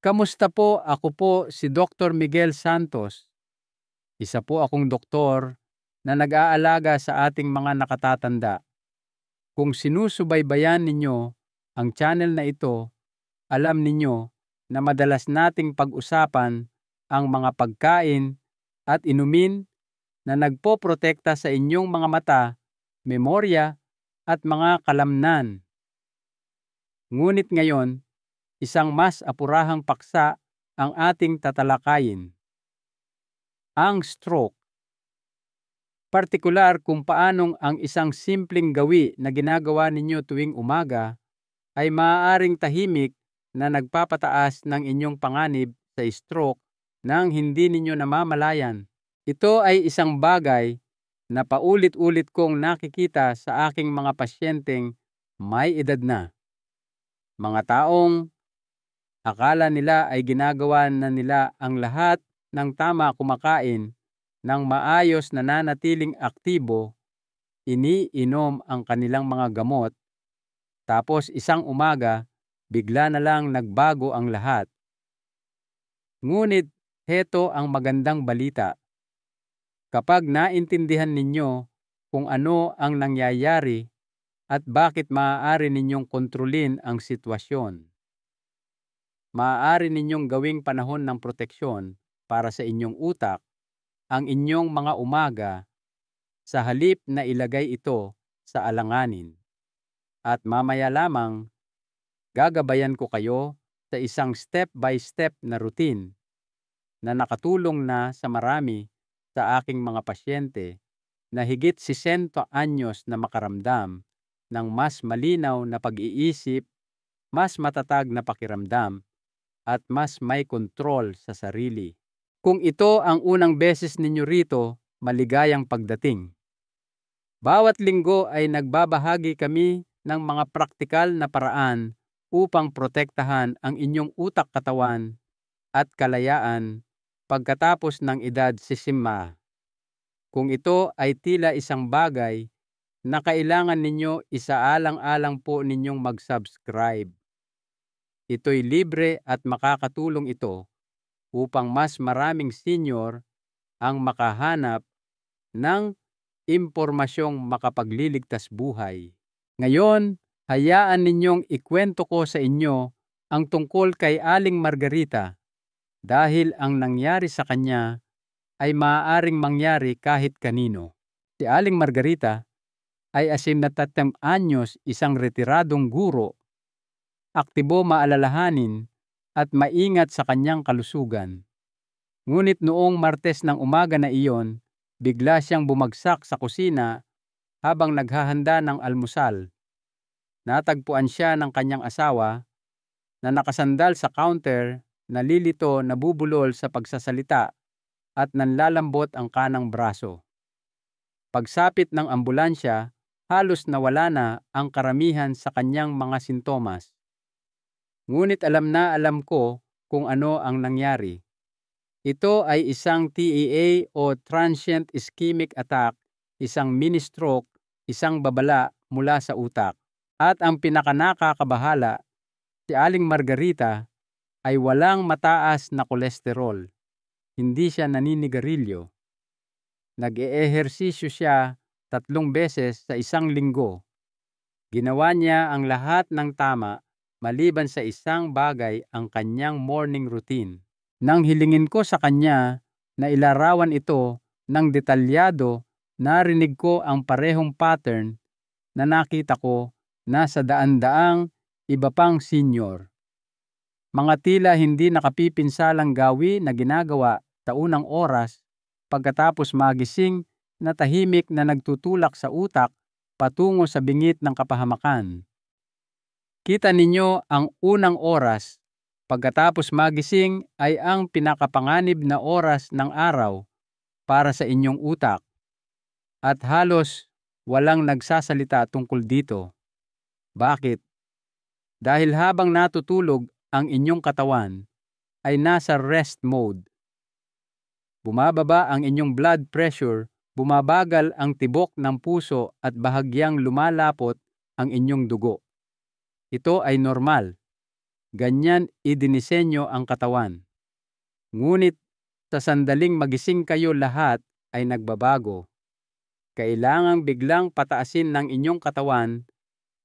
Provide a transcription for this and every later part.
Kamusta po? Ako po si Dr. Miguel Santos. Isa po akong doktor na nag-aalaga sa ating mga nakatatanda. Kung sinusubaybayan ninyo ang channel na ito, alam ninyo na madalas nating pag-usapan ang mga pagkain at inumin na nagpoprotekta sa inyong mga mata, memorya at mga kalamnan. Ngunit ngayon, isang mas apurahang paksa ang ating tatalakayin. Ang stroke. Partikular kung paanong ang isang simpleng gawi na ginagawa ninyo tuwing umaga ay maaaring tahimik na nagpapataas ng inyong panganib sa stroke nang hindi ninyo namamalayan. Ito ay isang bagay na paulit-ulit kong nakikita sa aking mga pasyenteng may edad na. Mga taong akala nila ay ginagawa na nila ang lahat ng tama, kumakain ng maayos, nananatiling aktibo, iniinom ang kanilang mga gamot, tapos isang umaga, bigla na lang nagbago ang lahat. Ngunit heto ang magandang balita. Kapag naintindihan ninyo kung ano ang nangyayari at bakit maaari ninyong kontrolin ang sitwasyon, maaari ninyong gawing panahon ng proteksyon para sa inyong utak ang inyong mga umaga sa halip na ilagay ito sa alanganin. At mamaya lamang, gagabayan ko kayo sa isang step-by-step na routine na nakatulong na sa marami sa aking mga pasyente na higit 60 anyos na makaramdam ng mas malinaw na pag-iisip, mas matatag na pakiramdam, at mas may kontrol sa sarili. Kung ito ang unang beses ninyo rito, maligayang pagdating. Bawat linggo ay nagbabahagi kami ng mga praktikal na paraan upang protektahan ang inyong utak, katawan at kalayaan pagkatapos ng edad 60. Kung ito ay tila isang bagay na kailangan ninyo, isaalang-alang po ninyong mag-subscribe. Ito'y libre at makakatulong ito upang mas maraming senior ang makahanap ng impormasyong makapagliligtas buhay. Ngayon, hayaan ninyong ikwento ko sa inyo ang tungkol kay Aling Margarita dahil ang nangyari sa kanya ay maaaring mangyari kahit kanino. Si Aling Margarita ay 60 anyos, isang retiradong guro, aktibo, maalalahanin at maingat sa kanyang kalusugan. Ngunit noong Martes ng umaga na iyon, bigla siyang bumagsak sa kusina habang naghahanda ng almusal. Natagpuan siya ng kanyang asawa na nakasandal sa counter, nalilito, nabubulol sa pagsasalita at nanlalambot ang kanang braso. Pagsapit ng ambulansya, halos nawala na ang karamihan sa kanyang mga sintomas. Ngunit alam na alam ko kung ano ang nangyari. Ito ay isang TIA o transient ischemic attack, isang mini stroke, isang babala mula sa utak. At ang pinakanakakabahala, si Aling Margarita ay walang mataas na kolesterol. Hindi siya naninigarilyo. Nag-eehersisyo siya 3 beses sa isang linggo. Ginawa niya ang lahat ng tama maliban sa isang bagay, ang kanyang morning routine. Nang hilingin ko sa kanya na ilarawan ito ng detalyado, narinig ko ang parehong pattern na nakita ko na sa daan-daang iba pang senior. Mga tila hindi nakapipinsalang gawi na ginagawa sa unang oras pagkatapos magising, na tahimik na nagtutulak sa utak patungo sa bingit ng kapahamakan. Kita ninyo, ang unang oras pagkatapos magising ay ang pinakapanganib na oras ng araw para sa inyong utak. At halos walang nagsasalita tungkol dito. Bakit? Dahil habang natutulog ang inyong katawan ay nasa rest mode. Bumababa ang inyong blood pressure, bumabagal ang tibok ng puso at bahagyang lumalapot ang inyong dugo. Ito ay normal. Ganyan idinisenyo ang katawan. Ngunit sa sandaling magising kayo lahat ay nagbabago. Kailangang biglang pataasin ng inyong katawan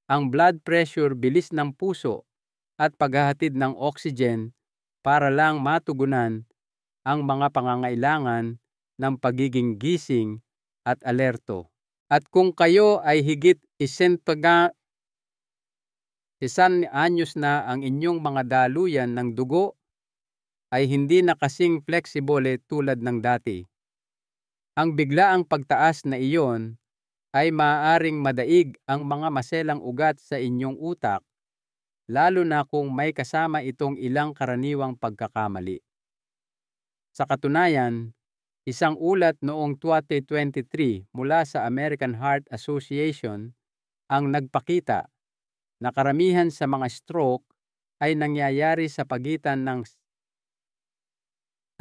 ang blood pressure, bilis ng puso at paghahatid ng oxygen para lang matugunan ang mga pangangailangan ng pagiging gising at alerto. At kung kayo ay higit 100 anyos na, ang inyong mga daluyan ng dugo ay hindi na kasing flexible tulad ng dati. Ang biglaang pagtaas na iyon ay maaaring madaig ang mga maselang ugat sa inyong utak, lalo na kung may kasama itong ilang karaniwang pagkakamali. Sa katunayan, isang ulat noong 2023 mula sa American Heart Association ang nagpakita na karamihan sa mga stroke ay nangyayari sa pagitan ng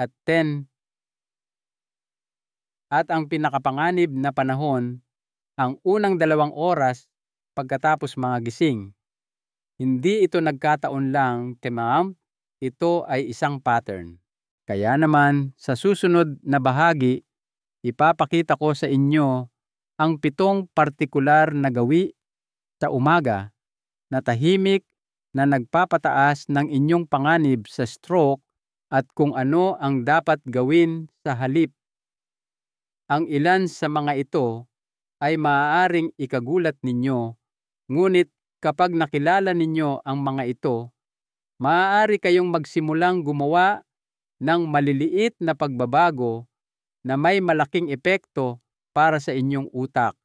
10 at ang pinakapanganib na panahon ang unang 2 oras pagkatapos mga gising. Hindi ito nagkataon lang, ma'am, ito ay isang pattern. Kaya naman, sa susunod na bahagi, ipapakita ko sa inyo ang 7 partikular na gawi sa umaga na tahimik na nagpapataas ng inyong panganib sa stroke at kung ano ang dapat gawin sa halip. Ang ilan sa mga ito ay maaaring ikagulat ninyo, ngunit kapag nakilala ninyo ang mga ito, maaari kayong magsimulang gumawa ng maliliit na pagbabago na may malaking epekto para sa inyong utak.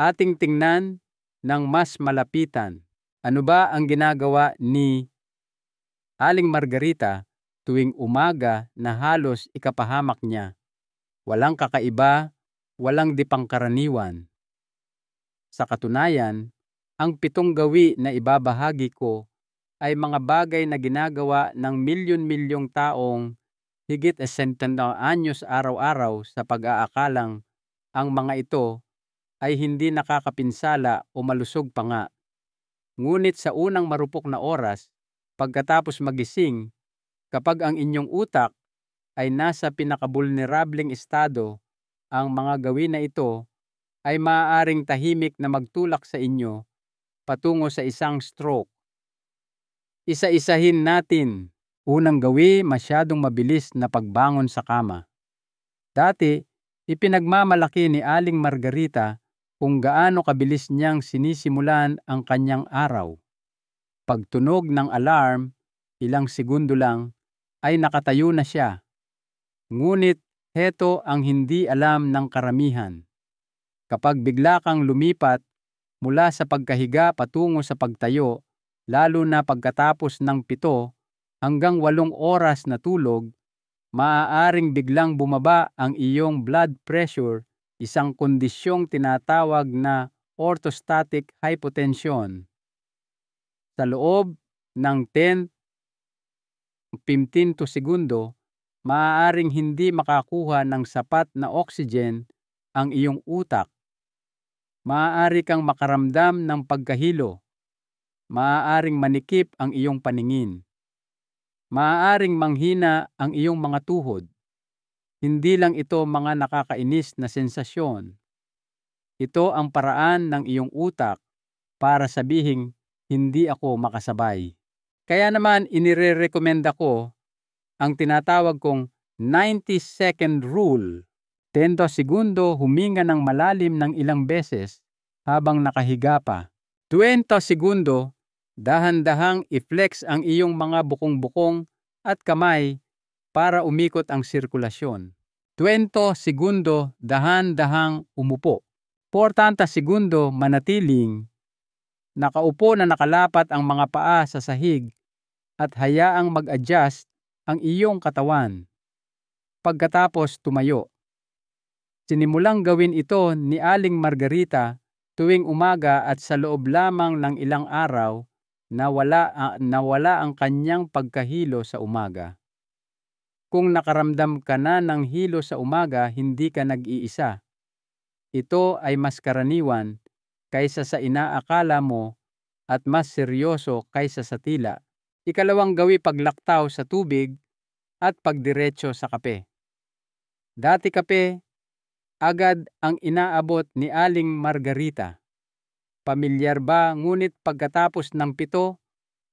Ating tingnan ng mas malapitan. Ano ba ang ginagawa ni Aling Margarita tuwing umaga na halos ikapahamak niya? Walang kakaiba, walang di pangkaraniwan. Sa katunayan, ang 7 gawi na ibabahagi ko ay mga bagay na ginagawa ng milyon-milyong taong higit 60 anyos araw-araw sa pag-aakalang ang mga ito ay hindi nakakapinsala o malusog pa nga. Ngunit sa unang marupok na oras, pagkatapos magising, kapag ang inyong utak ay nasa pinakabulnerableng estado, ang mga gawin na ito ay maaaring tahimik na magtulak sa inyo patungo sa isang stroke. Isa-isahin natin. Unang gawi, masyadong mabilis na pagbangon sa kama. Dati, ipinagmamalaki ni Aling Margarita kung gaano kabilis niyang sinisimulan ang kanyang araw. Pagtunog ng alarm, ilang segundo lang, ay nakatayo na siya. Ngunit heto ang hindi alam ng karamihan. Kapag bigla kang lumipat mula sa pagkahiga patungo sa pagtayo, lalo na pagkatapos ng 7 hanggang 8 oras na tulog, maaaring biglang bumaba ang iyong blood pressure, isang kondisyong tinatawag na orthostatic hypotension. Sa loob ng 10-15 segundo, maaaring hindi makakuha ng sapat na oxygen ang iyong utak. Maaari kang makaramdam ng pagkahilo. Maaaring manikip ang iyong paningin. Maaaring manghina ang iyong mga tuhod. Hindi lang ito mga nakakainis na sensasyon. Ito ang paraan ng iyong utak para sabihing, hindi ako makasabay. Kaya naman inirerekomenda ko ang tinatawag kong 90-second rule. 10 segundo huminga ng malalim ng ilang beses habang nakahiga pa. 20 segundo, dahan-dahang i-flex ang iyong mga bukong-bukong at kamay para umikot ang sirkulasyon. 20 segundo, dahan-dahang umupo. 40 segundo, manatiling nakaupo na nakalapat ang mga paa sa sahig at hayaang mag-adjust ang iyong katawan. Pagkatapos tumayo. Sinimulang gawin ito ni Aling Margarita tuwing umaga at sa loob lamang ng ilang araw nawala ang kanyang pagkahilo sa umaga. Kung nakaramdam ka na ng hilo sa umaga, hindi ka nag-iisa. Ito ay mas karaniwan kaysa sa inaakala mo at mas seryoso kaysa sa tila. Ikalawang gawi, paglaktaw sa tubig at pagdiretso sa kape. Dati kape agad ang inaabot ni Aling Margarita. Pamilyar ba, ngunit pagkatapos ng 7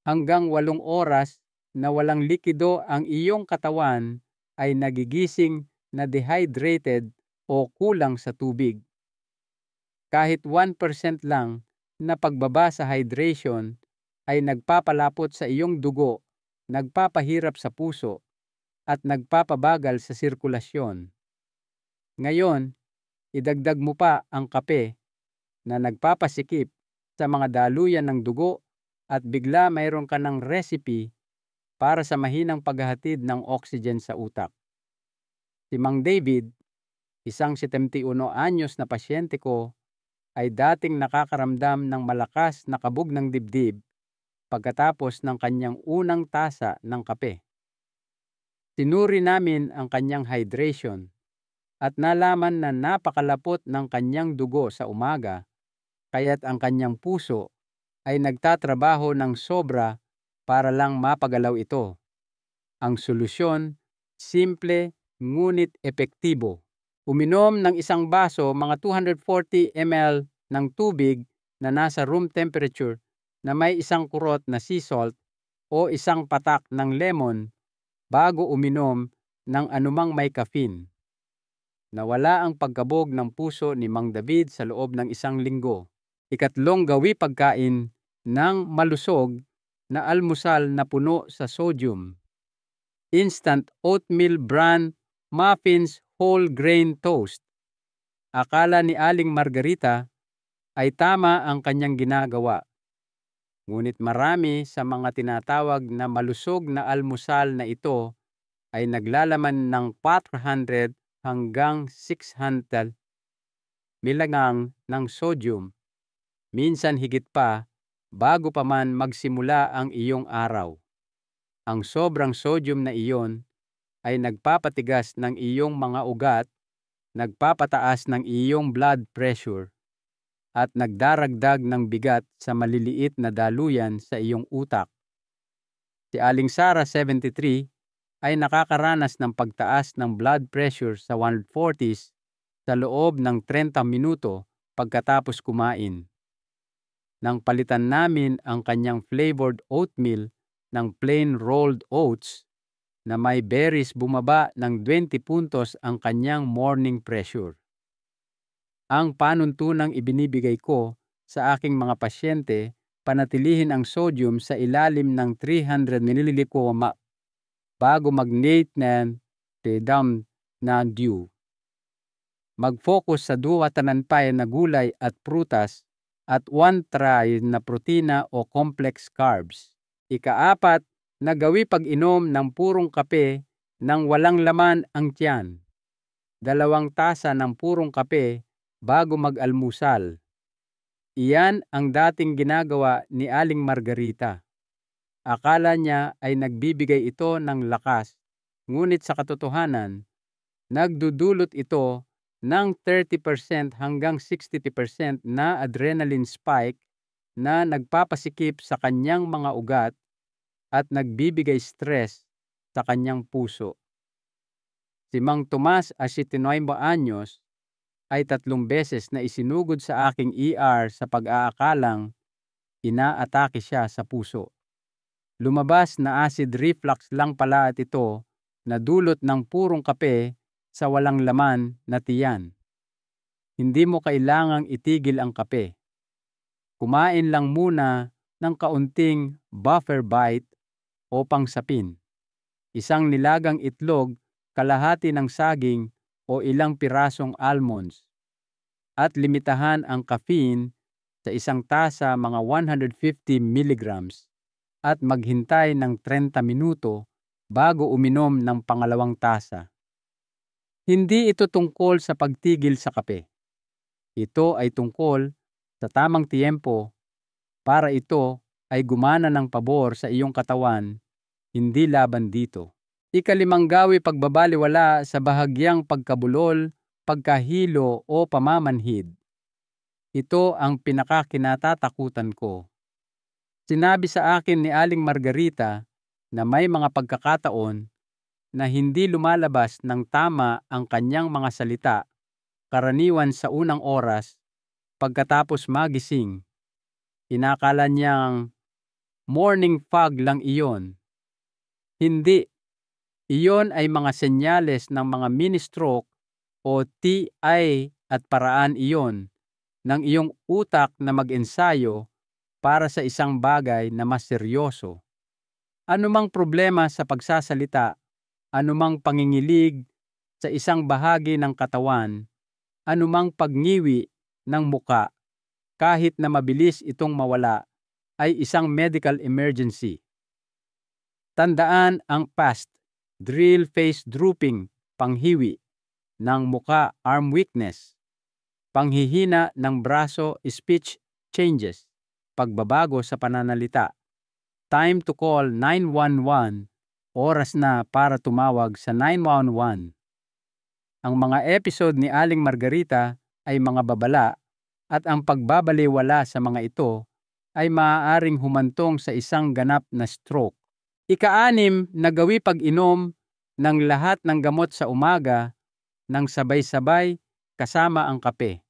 hanggang 8 oras na walang likido ang iyong katawan ay nagigising na dehydrated o kulang sa tubig. Kahit 1% lang na pagbaba sa hydration ay nagpapalapot sa iyong dugo, nagpapahirap sa puso, at nagpapabagal sa sirkulasyon. Ngayon, idagdag mo pa ang kape na nagpapasikip sa mga daluyan ng dugo at bigla mayroon ka ng recipe para sa mahinang paghahatid ng oxygen sa utak. Si Mang David, isang 71 anyos na pasyente ko, ay dating nakakaramdam ng malakas na kabog ng dibdib pagkatapos ng kanyang unang tasa ng kape. Tinuri namin ang kanyang hydration at nalaman na napakalapot ng kanyang dugo sa umaga, kaya't ang kanyang puso ay nagtatrabaho ng sobra para lang mapagalaw ito. Ang solusyon, simple ngunit epektibo. Uminom ng isang baso, mga 240 ml ng tubig na nasa room temperature na may isang kurot na sea salt o isang patak ng lemon bago uminom ng anumang may caffeine. Nawala ang pagkabog ng puso ni Mang David sa loob ng 1 linggo. Ikatlong gawi, pagkain ng malusog na almusal na puno sa sodium. Instant oatmeal bran muffins, whole grain toast. Akala ni Aling Margarita ay tama ang kanyang ginagawa. Ngunit marami sa mga tinatawag na malusog na almusal na ito ay naglalaman ng 400 hanggang 600 miligram ng sodium, minsan higit pa, bago pa man magsimula ang iyong araw. Ang sobrang sodium na iyon ay nagpapatigas ng iyong mga ugat, nagpapataas ng iyong blood pressure, at nagdaragdag ng bigat sa maliliit na daluyan sa iyong utak. Si Aling Sara, 73, ay nakakaranas ng pagtaas ng blood pressure sa 140s sa loob ng 30 minuto pagkatapos kumain. Nang palitan namin ang kanyang flavored oatmeal ng plain rolled oats na may berries, bumaba ng 20 puntos ang kanyang morning pressure. Ang panuntunang ibinibigay ko sa aking mga pasyente, panatilihin ang sodium sa ilalim ng 300 ml bago mag-night down na dew. Mag-focus sa 2 tananpay na gulay at prutas at 1 tray na protina o complex carbs. Ika-4 na gawi, pag-inom ng purong kape nang walang laman ang tiyan. 2 tasa ng purong kape bago mag-almusal. Iyan ang dating ginagawa ni Aling Margarita. Akala niya ay nagbibigay ito ng lakas, ngunit sa katotohanan, nagdudulot ito ng 30% hanggang 60% na adrenaline spike na nagpapasikip sa kanyang mga ugat at nagbibigay stress sa kanyang puso. Si Mang Tomas, 79 anyos, ay 3 beses na isinugod sa aking ER sa pag-aakalang inaatake siya sa puso. Lumabas na acid reflux lang pala at ito na dulot ng purong kape sa walang laman na tiyan. Hindi mo kailangang itigil ang kape. Kumain lang muna ng kaunting buffer bite o pangsapin. 1 nilagang itlog, kalahati ng saging o ilang pirasong almonds. At limitahan ang caffeine sa 1 tasa, mga 150 milligrams, at maghintay ng 30 minuto bago uminom ng pangalawang tasa. Hindi ito tungkol sa pagtigil sa kape. Ito ay tungkol sa tamang tiyempo para ito ay gumana ng pabor sa iyong katawan, hindi laban dito. Ika-5 gawi, pagbabaliwala sa bahagyang pagkabulol, pagkahilo o pamamanhid. Ito ang pinakakinatatakutan ko. Sinabi sa akin ni Aling Margarita na may mga pagkakataon na hindi lumalabas ng tama ang kanyang mga salita, karaniwan sa unang oras pagkatapos magising. Inakala niyang morning fog lang iyon. Hindi. Iyon ay mga senyales ng mga mini-stroke o TI at paraan iyon ng iyong utak na mag-ensayo para sa isang bagay na mas seryoso. Anumang problema sa pagsasalita, anumang pangingilig sa isang bahagi ng katawan, anumang pagngiwi ng muka, kahit na mabilis itong mawala, ay isang medical emergency. Tandaan ang PFAST, drill face drooping, panghiwi ng muka, arm weakness, panghihina ng braso, speech changes, pagbabago sa pananalita. Time to call 911, oras na para tumawag sa 911. Ang mga episode ni Aling Margarita ay mga babala at ang pagbabaliwala sa mga ito ay maaaring humantong sa isang ganap na stroke. Ika-6 na gawi pag-inom ng lahat ng gamot sa umaga ng sabay-sabay kasama ang kape.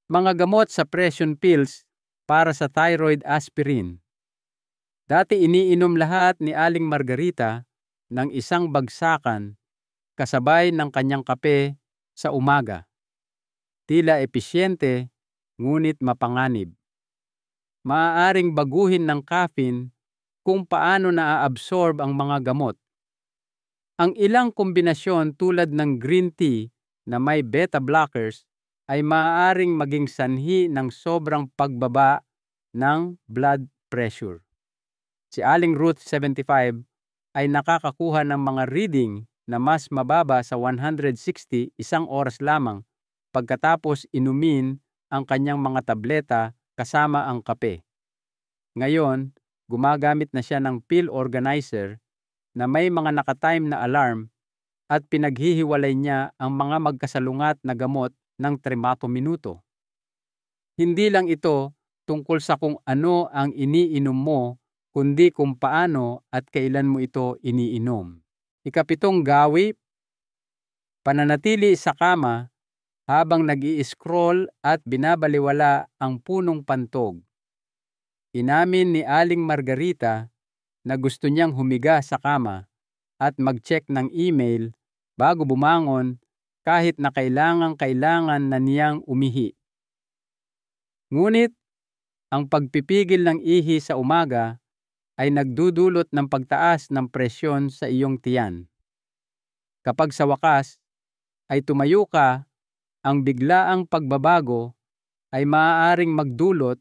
Mga gamot sa pression pills para sa thyroid aspirin. Dati iniinom lahat ni Aling Margarita ng isang bagsakan kasabay ng kanyang kape sa umaga. Tila episyente, ngunit mapanganib. Maaaring baguhin ng caffeine kung paano naa-absorb ang mga gamot. Ang ilang kombinasyon tulad ng green tea na may beta blockers ay maaaring maging sanhi ng sobrang pagbaba ng blood pressure. Si Aling Ruth 75 ay nakakakuha ng mga reading na mas mababa sa 160 isang oras lamang pagkatapos inumin ang kanyang mga tableta kasama ang kape. Ngayon, gumagamit na siya ng pill organizer na may mga nakatime na alarm at pinaghihiwalay niya ang mga magkasalungat na gamot ng 30 minuto. Hindi lang ito tungkol sa kung ano ang iniinom mo, kundi kung paano at kailan mo ito iniinom. Ika-7 gawi, pananatili sa kama habang nag-i-scroll at binabaliwala ang punong pantog. Inamin ni Aling Margarita na gusto niyang humiga sa kama at mag-check ng email bago bumangon kahit na kailangan na niyang umihi. Ngunit, ang pagpipigil ng ihi sa umaga ay nagdudulot ng pagtaas ng presyon sa iyong tiyan. Kapag sa wakas ay tumayo ka, ang biglaang pagbabago ay maaaring magdulot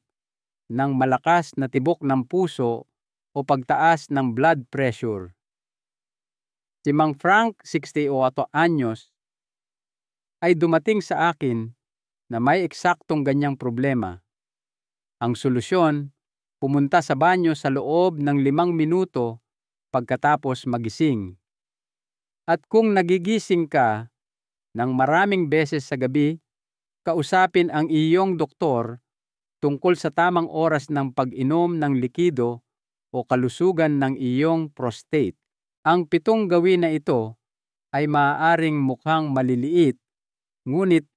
ng malakas na tibok ng puso o pagtaas ng blood pressure. Si Mang Frank, 68 anyos, ay dumating sa akin na may eksaktong ganyang problema. Ang solusyon, pumunta sa banyo sa loob ng 5 minuto pagkatapos magising. At kung nagigising ka ng maraming beses sa gabi, kausapin ang iyong doktor tungkol sa tamang oras ng pag-inom ng likido o kalusugan ng iyong prostate. Ang 7 gawin na ito ay maaaring mukhang maliliit, ngunit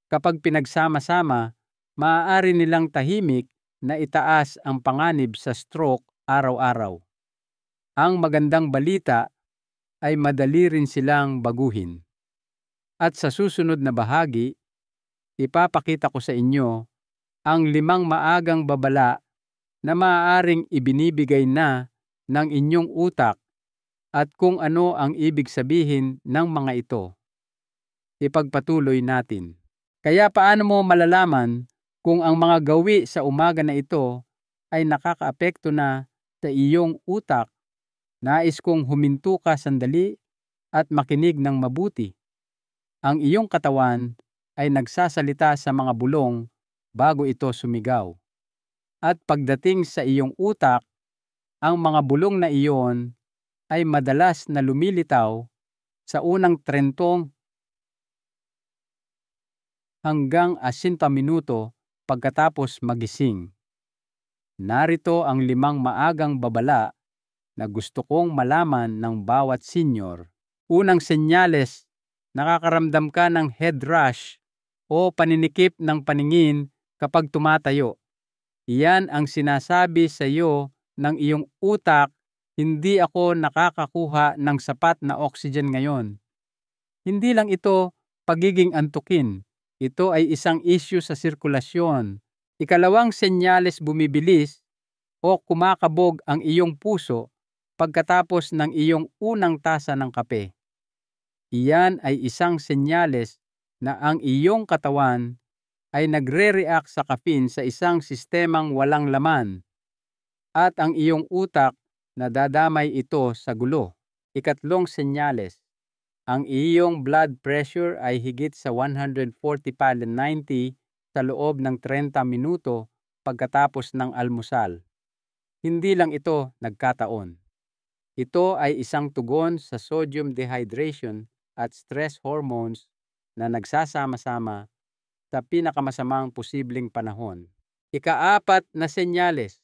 kapag pinagsama-sama, maaari nilang tahimik na itaas ang panganib sa stroke araw-araw. Ang magandang balita ay madali rin silang baguhin. At sa susunod na bahagi, ipapakita ko sa inyo ang 5 maagang babala na maaaring ibinibigay na ng inyong utak at kung ano ang ibig sabihin ng mga ito. Ipagpatuloy natin. Kaya paano mo malalaman kung ang mga gawi sa umaga na ito ay nakakaapekto na sa iyong utak? Nais kong huminto ka sandali at makinig ng mabuti. Ang iyong katawan ay nagsasalita sa mga bulong bago ito sumigaw. At pagdating sa iyong utak, ang mga bulong na iyon ay madalas na lumilitaw sa unang 30 hanggang 60 minuto pagkatapos magising. Narito ang 5 maagang babala na gusto kong malaman ng bawat senior. Unang senyales, nakakaramdam ka ng head rush o paninikip ng paningin kapag tumatayo. Iyan ang sinasabi sa iyo ng iyong utak, hindi ako nakakakuha ng sapat na oxygen ngayon. Hindi lang ito pagiging antukin. Ito ay isang issue sa sirkulasyon. Ikalawang senyales, bumibilis o kumakabog ang iyong puso pagkatapos ng iyong unang tasa ng kape. Iyan ay isang senyales na ang iyong katawan ay nagre-react sa caffeine sa isang sistemang walang laman at ang iyong utak nadadamay ito sa gulo. Ikatlong senyales, ang iyong blood pressure ay higit sa 140/90 sa loob ng 30 minuto pagkatapos ng almusal. Hindi lang ito nagkataon. Ito ay isang tugon sa sodium dehydration at stress hormones na nagsasama-sama sa pinakamasamang posibleng panahon. Ikaapat na senyales,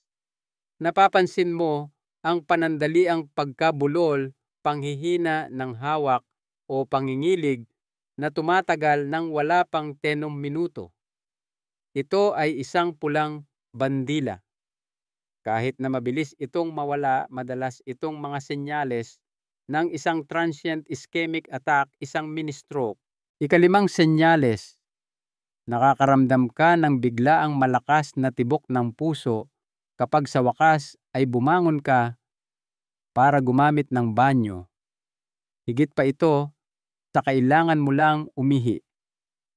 napapansin mo ang panandaliang pagkabulol, panghihina ng hawak o pangingilig na tumatagal ng wala pang 10 minuto. Ito ay isang pulang bandila. Kahit na mabilis itong mawala, madalas itong mga senyales ng isang transient ischemic attack, isang mini-stroke. Ikalimang senyales, nakakaramdam ka ng biglaang malakas na tibok ng puso kapag sa wakas ay bumangon ka para gumamit ng banyo. Higit pa ito sa kailangan mo lang umihi.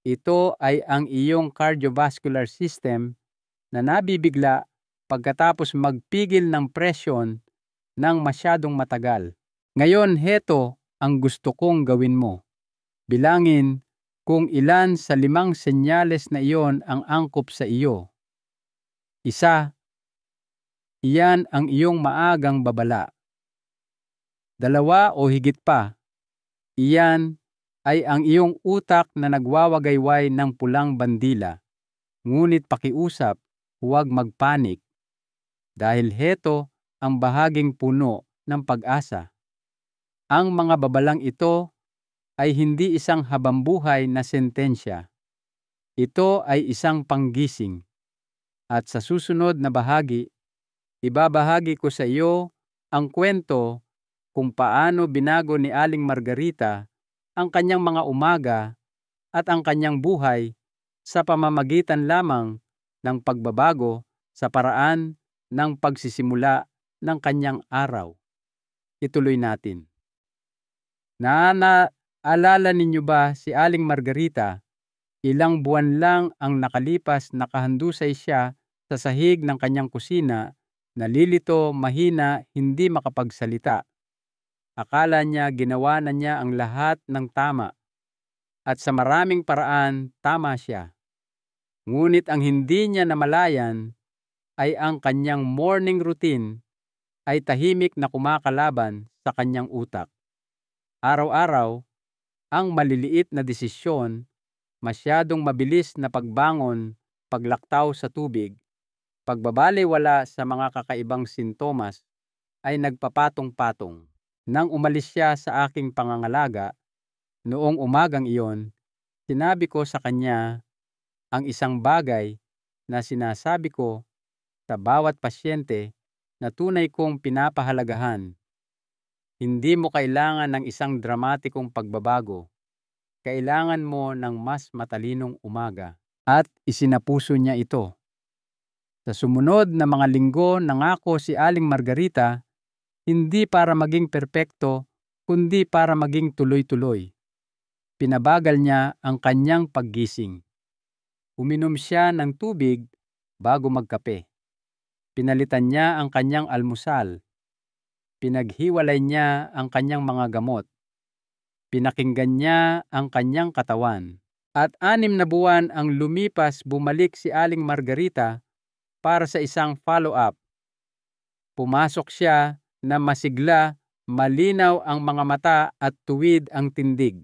Ito ay ang iyong cardiovascular system na nabibigla pagkatapos magpigil ng presyon ng masyadong matagal. Ngayon, heto ang gusto kong gawin mo. Bilangin kung ilan sa 5 senyales na iyon ang angkop sa iyo. 1. Iyan ang iyong maagang babala. 2 o higit pa, iyan ay ang iyong utak na nagwawagayway ng pulang bandila. Ngunit pakiusap, huwag magpanik. Dahil heto ang bahaging puno ng pag-asa. Ang mga babalang ito ay hindi isang habambuhay na sentensya. Ito ay isang panggising. At sa susunod na bahagi, ibabahagi ko sa iyo ang kwento kung paano binago ni Aling Margarita ang kanyang mga umaga at ang kanyang buhay sa pamamagitan lamang ng pagbabago sa paraan ng pagsisimula ng kanyang araw. Ituloy natin. Naalala ninyo ba si Aling Margarita? Ilang buwan lang ang nakalipas, nakahandusay siya sa sahig ng kanyang kusina, nalilito, mahina, hindi makapagsalita. Akala niya ginawa na niya ang lahat ng tama at sa maraming paraan tama siya. Ngunit ang hindi niya namalayan ay ang kanyang morning routine ay tahimik na kumakalaban sa kanyang utak. Araw-araw, ang maliliit na desisyon, masyadong mabilis na pagbangon, paglaktaw sa tubig, pagbabalewala sa mga kakaibang sintomas ay nagpapatong-patong. Nang umalis siya sa aking pangangalaga, noong umagang iyon, sinabi ko sa kanya ang isang bagay na sinasabi ko sa bawat pasyente na tunay kong pinapahalagahan. Hindi mo kailangan ng isang dramatikong pagbabago. Kailangan mo ng mas matalinong umaga. At isinapuso niya ito. Sa sumunod na mga linggo, nangako si Aling Margarita, hindi para maging perpekto, kundi para maging tuloy-tuloy. Pinabagal niya ang kanyang paggising. Uminom siya ng tubig bago magkape. Pinalitan niya ang kanyang almusal. Pinaghiwalay niya ang kanyang mga gamot. Pinakinggan niya ang kanyang katawan. At 6 na buwan ang lumipas, bumalik si Aling Margarita para sa isang follow-up. Pumasok siya na masigla, malinaw ang mga mata at tuwid ang tindig.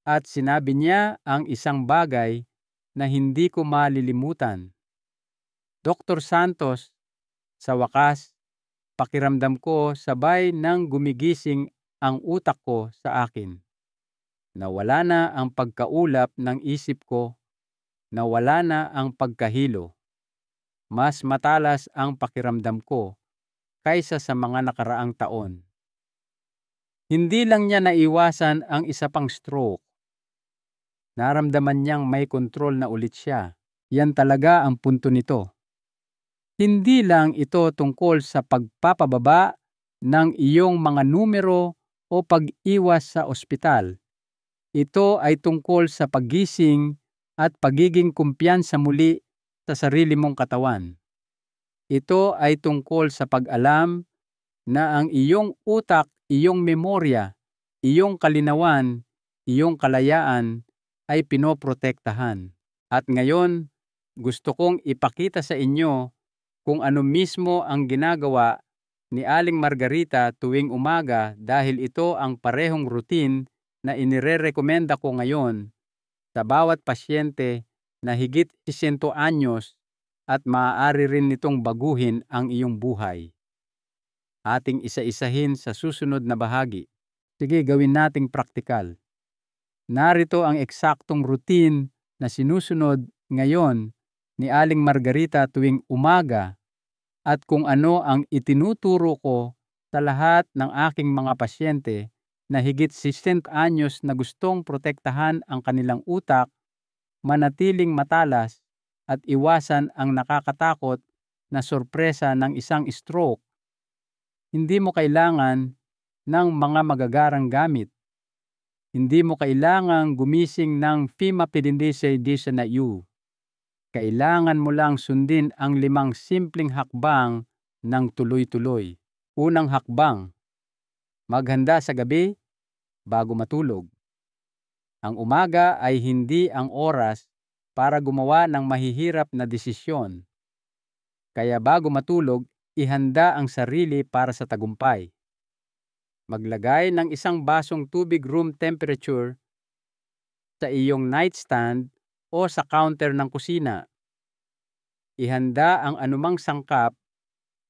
At sinabi niya ang isang bagay na hindi ko malilimutan. Dr. Santos, Sa wakas, pakiramdam ko sabay nang gumigising ang utak ko sa akin. Nawala na ang pagkaulap ng isip ko, nawala na ang pagkahilo. Mas matalas ang pakiramdam ko kaysa sa mga nakaraang taon. Hindi lang niya naiwasan ang isa pang stroke. Naramdaman niyang may kontrol na ulit siya. Yan talaga ang punto nito. Hindi lang ito tungkol sa pagpapababa ng iyong mga numero o pag-iwas sa ospital. Ito ay tungkol sa paggising at pagiging kumpiyansa muli sa sarili mong katawan. Ito ay tungkol sa pag-alam na ang iyong utak, iyong memorya, iyong kalinawan, iyong kalayaan ay pinoprotektahan. At ngayon, gusto kong ipakita sa inyo kung ano mismo ang ginagawa ni Aling Margarita tuwing umaga dahil ito ang parehong routine na inirerekomenda ko ngayon sa bawat pasyente na higit 60 anyos at maaari rin nitong baguhin ang iyong buhay. Ating isa-isahin sa susunod na bahagi. Sige, gawin nating praktikal. Narito ang eksaktong routine na sinusunod ngayon ni Aling Margarita tuwing umaga at kung ano ang itinuturo ko sa lahat ng aking mga pasyente na higit 60 anyos na gustong protektahan ang kanilang utak, manatiling matalas at iwasan ang nakakatakot na sorpresa ng isang stroke. Hindi mo kailangan ng mga magagarang gamit. Hindi mo kailangang gumising ng Fima-Pidindise-Disa na U. Kailangan mo lang sundin ang 5 simpleng hakbang ng tuloy-tuloy. Unang hakbang, maghanda sa gabi bago matulog. Ang umaga ay hindi ang oras para gumawa ng mahihirap na desisyon. Kaya bago matulog, ihanda ang sarili para sa tagumpay. Maglagay ng isang basong tubig room temperature sa iyong nightstand o sa counter ng kusina. Ihanda ang anumang sangkap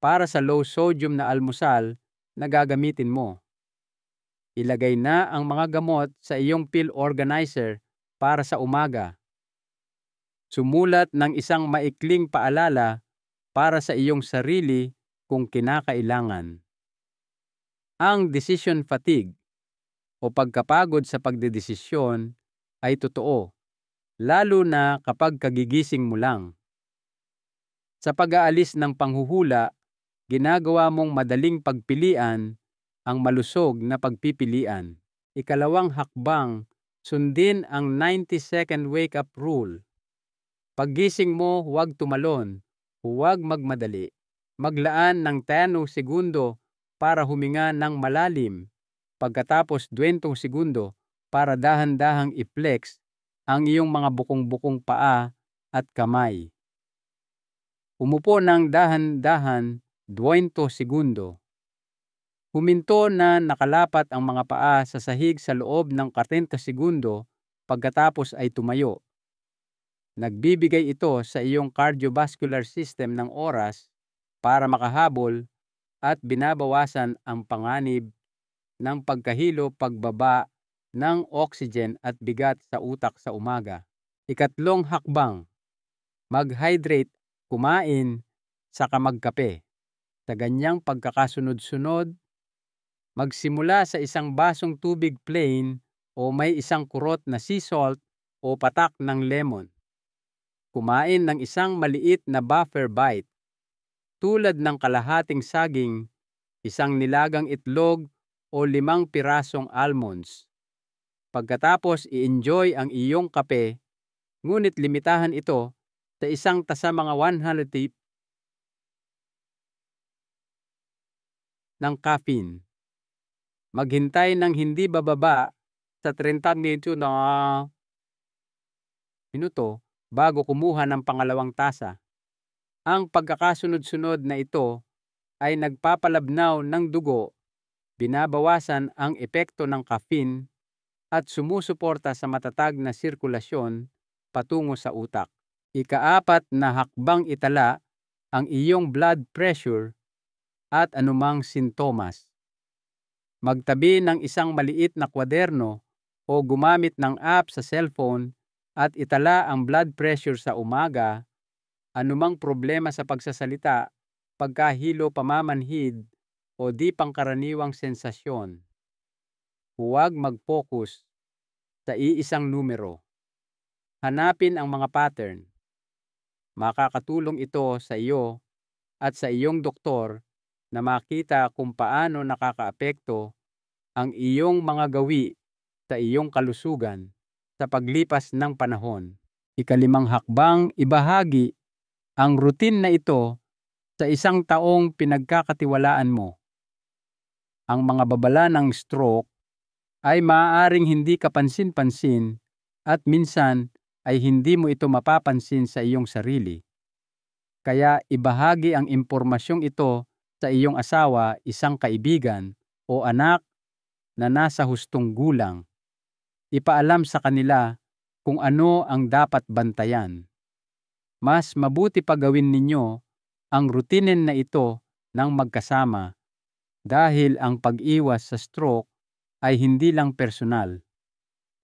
para sa low sodium na almusal na gagamitin mo. Ilagay na ang mga gamot sa iyong pill organizer para sa umaga. Sumulat ng isang maikling paalala para sa iyong sarili kung kinakailangan. Ang decision fatigue o pagkapagod sa pagdedesisyon ay totoo, lalo na kapag kagigising mo lang. Sa pag-aalis ng panghuhula, ginagawa mong madaling pagpilian ang malusog na pagpipilian. Ikalawang hakbang, sundin ang 90-second wake-up rule. Paggising mo, huwag tumalon, huwag magmadali. Maglaan ng 10 segundo para huminga ng malalim. Pagkatapos 20 segundo para dahan-dahang i-flex ang iyong mga bukong-bukong paa at kamay. Umupo ng dahan-dahan 20 segundo. Huminto na nakalapat ang mga paa sa sahig sa loob ng 40 segundo pagkatapos ay tumayo. Nagbibigay ito sa iyong cardiovascular system ng oras para makahabol at binabawasan ang panganib ng pagkahilo pagbaba ng oxygen at bigat sa utak sa umaga. Ikatlong hakbang, mag-hydrate, kumain, saka magkape. Sa ganyang pagkakasunod-sunod, magsimula sa isang basong tubig plain o may isang kurot na sea salt o patak ng lemon. Kumain ng isang maliit na buffer bite, tulad ng kalahating saging, isang nilagang itlog o 5 pirasong almonds. Pagkatapos i-enjoy ang iyong kape, ngunit limitahan ito sa isang tasa mga 100 ng caffeine. Maghintay ng hindi bababa sa 30 minuto bago kumuha ng pangalawang tasa. Ang pagkakasunod-sunod na ito ay nagpapalabnaw ng dugo, binabawasan ang epekto ng caffeine at sumusuporta sa matatag na sirkulasyon patungo sa utak. Ika-4 na hakbang itala ang iyong blood pressure at anumang sintomas. Magtabi ng isang maliit na kwaderno o gumamit ng app sa cellphone at itala ang blood pressure sa umaga, anumang problema sa pagsasalita, pagkahilo pamamanhid o di pangkaraniwang sensasyon. Huwag mag-focus sa iisang numero. Hanapin ang mga pattern. Makakatulong ito sa iyo at sa iyong doktor na makita kung paano nakakaapekto ang iyong mga gawi sa iyong kalusugan sa paglipas ng panahon. Ikalimang hakbang, ibahagi ang routine na ito sa isang taong pinagkakatiwalaan mo. Ang mga babala ng stroke ay maaaring hindi kapansin-pansin at minsan ay hindi mo ito mapapansin sa iyong sarili. Kaya ibahagi ang impormasyong ito sa iyong asawa, isang kaibigan o anak na nasa hustong gulang. Ipaalam sa kanila kung ano ang dapat bantayan. Mas mabuti pa gawin ninyo ang routine na ito ng magkasama dahil ang pag-iwas sa stroke ay hindi lang personal.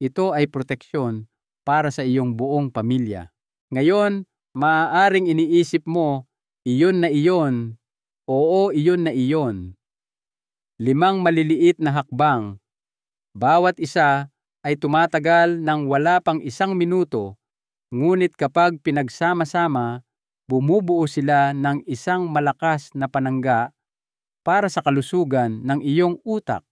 Ito ay proteksyon para sa iyong buong pamilya. Ngayon, maaaring iniisip mo, iyon na iyon, oo iyon na iyon. 5 maliliit na hakbang. Bawat isa ay tumatagal ng wala pang 1 minuto, ngunit kapag pinagsama-sama, bumubuo sila ng isang malakas na panangga para sa kalusugan ng iyong utak.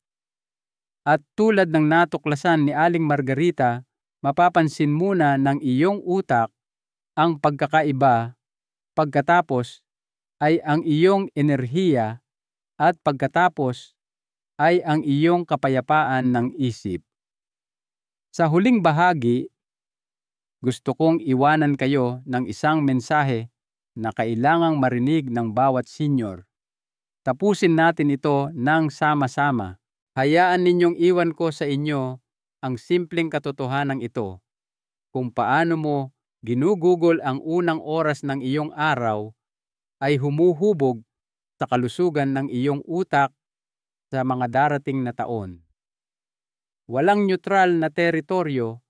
At tulad ng natuklasan ni Aling Margarita, mapapansin muna ng iyong utak ang pagkakaiba, pagkatapos ay ang iyong enerhiya at pagkatapos ay ang iyong kapayapaan ng isip. Sa huling bahagi, gusto kong iwanan kayo ng isang mensahe na kailangang marinig ng bawat senior. Tapusin natin ito ng sama-sama. Hayaan ninyong iwan ko sa inyo ang simpleng katotohanan ito. Kung paano mo ginugugol ang unang oras ng iyong araw ay humuhubog sa kalusugan ng iyong utak sa mga darating na taon. Walang neutral na teritoryo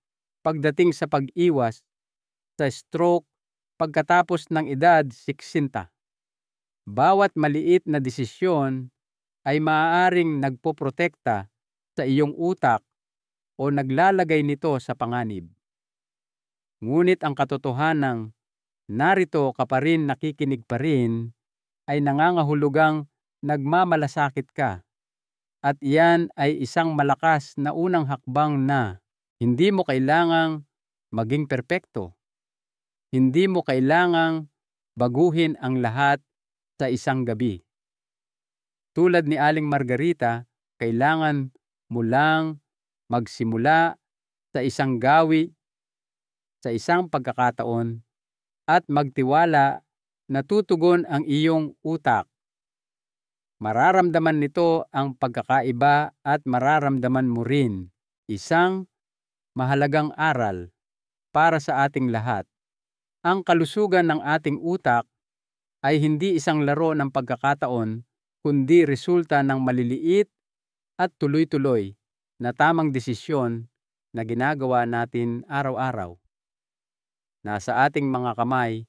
pagdating sa pag-iwas sa stroke pagkatapos ng edad 60. Bawat maliit na desisyon ay maaaring nagpoprotekta sa iyong utak o naglalagay nito sa panganib. Ngunit ang katotohanang narito ka pa rin, nakikinig pa rin, ay nangangahulugang nagmamalasakit ka. At iyan ay isang malakas na unang hakbang na hindi mo kailangang maging perpekto. Hindi mo kailangang baguhin ang lahat sa isang gabi. Tulad ni Aling Margarita, kailangan mo lang magsimula sa isang gawi, sa isang pagkakataon, at magtiwala na tutugon ang iyong utak. Mararamdaman nito ang pagkakaiba at mararamdaman mo rin isang mahalagang aral para sa ating lahat. Ang kalusugan ng ating utak ay hindi isang laro ng pagkakataon, kundi resulta ng maliliit at tuloy-tuloy na tamang desisyon na ginagawa natin araw-araw. Nasa ating mga kamay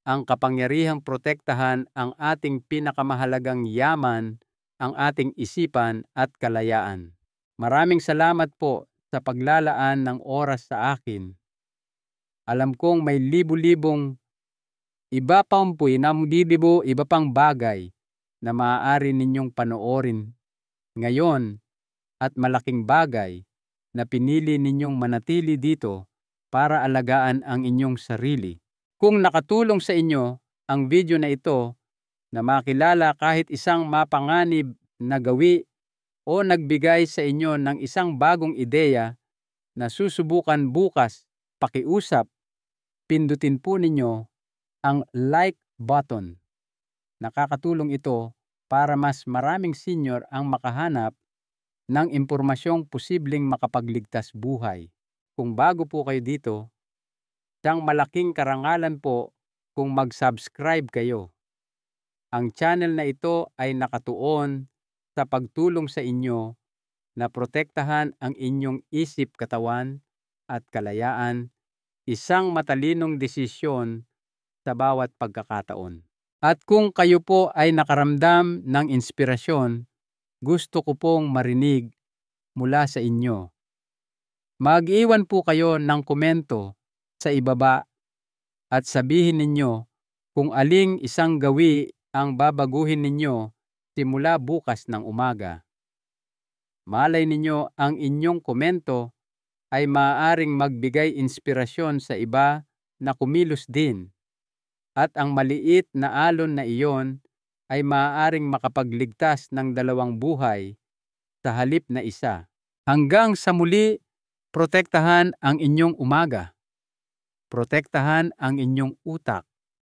ang kapangyarihang protektahan ang ating pinakamahalagang yaman, ang ating isipan at kalayaan. Maraming salamat po sa paglalaan ng oras sa akin. Alam kong may libu-libong iba pang iba pang bagay na maaari ninyong panoorin ngayon at malaking bagay na pinili ninyong manatili dito para alagaan ang inyong sarili. Kung nakatulong sa inyo ang video na ito na makilala kahit isang mapanganib na gawi o nagbigay sa inyo ng isang bagong ideya na susubukan bukas, pakiusap, pindutin po ninyo ang like button. Nakakatulong ito para mas maraming senior ang makahanap ng impormasyong posibleng makapagligtas buhay. Kung bago po kayo dito, isang malaking karangalan po kung mag-subscribe kayo. Ang channel na ito ay nakatuon sa pagtulong sa inyo na protektahan ang inyong isip, katawan at kalayaan, isang matalinong desisyon sa bawat pagkakataon. At kung kayo po ay nakaramdam ng inspirasyon, gusto ko pong marinig mula sa inyo. Mag-iwan po kayo ng komento sa ibaba at sabihin ninyo kung aling isang gawi ang babaguhin ninyo simula bukas ng umaga. Malay ninyo ang inyong komento ay maaaring magbigay inspirasyon sa iba na kumilos din, at ang maliit na alon na iyon ay maaaring makapagligtas ng 2 buhay sa halip na isa. Hanggang sa muli, protektahan ang inyong umaga. Protektahan ang inyong utak.